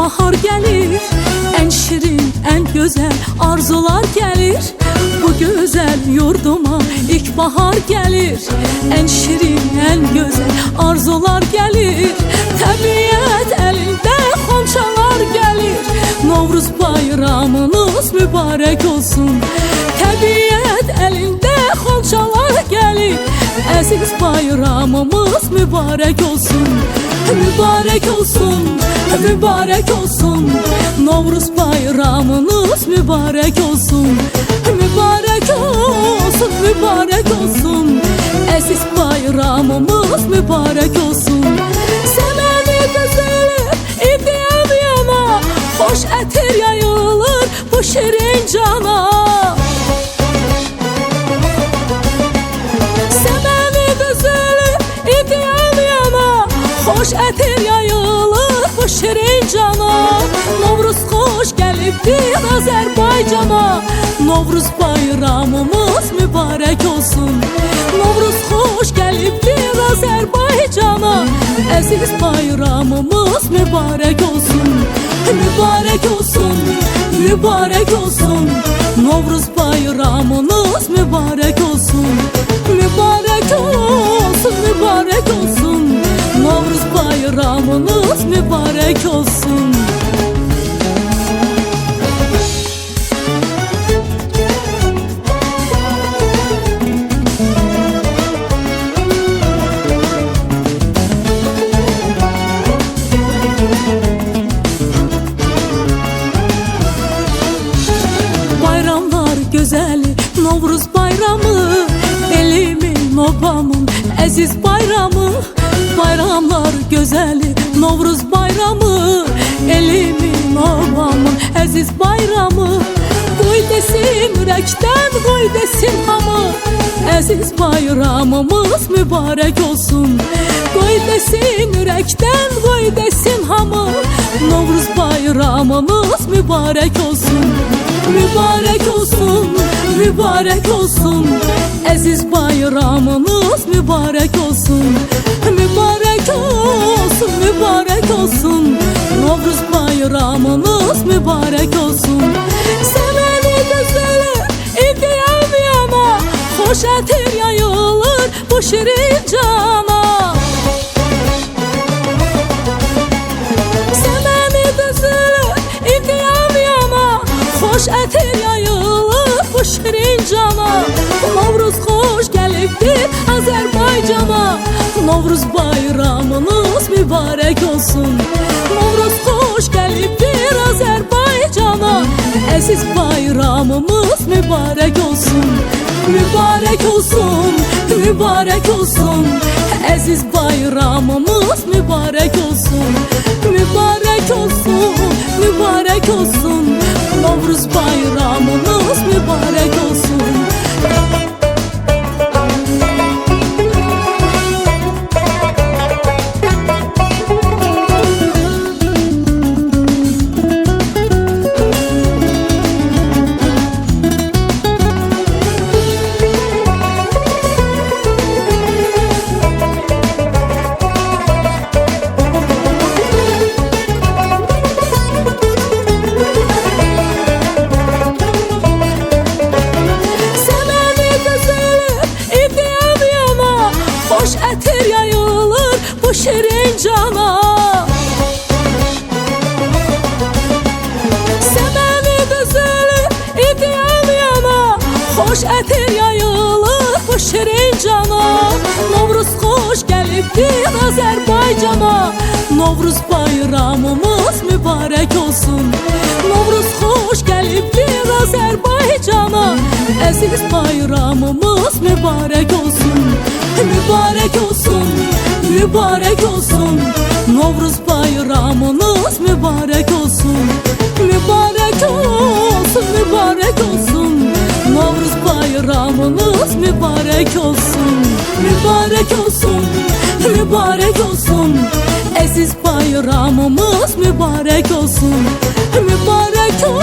bahar gelir, en şirin, en güzel arzular gelir. Bu güzel yurduma ilk bahar gelir, en şirin, en güzel arzular gelir. Təbiət elinde xonçalar gelir, Novruz bayramınız mübarek olsun. Təbiət elinde xonçalar gelir, aziz bayramımız mübarek olsun. Mübarek olsun, mübarek olsun, Novruz bayramınız mübarek olsun. Mübarek olsun, mübarek olsun, aziz bayramımız mübarek olsun. Səməni düzülür, idiyam yana, hoş ətir yayılır bu şirin cana. Səməni düzülür, idiyam yana, hoş ətir yayılır bu şirin cana. Novruz xoş gəlibdir Azərbaycana, Novruz bayramımız mübarek olsun. Novruz xoş gəlibdir Azərbaycana, aziz bayramımız mübarek olsun. Mübarek olsun, mübarek olsun, Novruz bayramınız mübarek olsun. Mübarek olsun, mübarek olsun, Novruz bayramınız mübarek olsun. Bayramlar güzeli Novruz bayramı, elimin obamın aziz bayramı. Bayramlar güzeli Novruz bayramı, elimin obamın aziz bayramı. Qoy desin ürəkdən, qoy desin hamı, aziz bayramımız mübarek olsun. Qoy desin ürəkdən, qoy desin hamı, Novruz bayramımız mübarek olsun. Mübarek olsun, mübarek olsun, aziz bayramınız mübarek olsun. Mübarek olsun, mübarek olsun, Novruz bayramınız mübarek olsun. Səməni düzülür, idiyam yana, hoş ətir yayılır bu şirin cana. Səməni düzülür, idiyam yana, hoş ətir yayılır bu şirin cana. Novruz xoş gəlibdir Azərbaycana, Novruz bayramınız mübarek olsun. Novruz xoş gəlibdir Azərbaycana, aziz bayramımız mübarek olsun. Mübarek olsun, mübarek olsun, aziz bayramımız mübarek olsun. Mübarek olsun, mübarek olsun, Novruz bayramımız mübarek olsun. Ətir yayılır bu şirin cana. Səməni düzülür, idiyam yana, hoş ətir yayılır bu şirin cana. Novruz xoş gəlibdir Azərbaycana, Novruz bayramımız mübarek olsun. Novruz xoş gəlibdir Azərbaycana, aziz bayramımız mübarek olsun. Mübarek olsun, mübarek olsun, Novruz bayramınız mübarek olsun. Mübarek olsun, mübarek olsun, Novruz bayramınız mübarek olsun. Mübarek olsun, mübarek olsun, aziz bayramımız mübarek olsun. Mübarek olsun.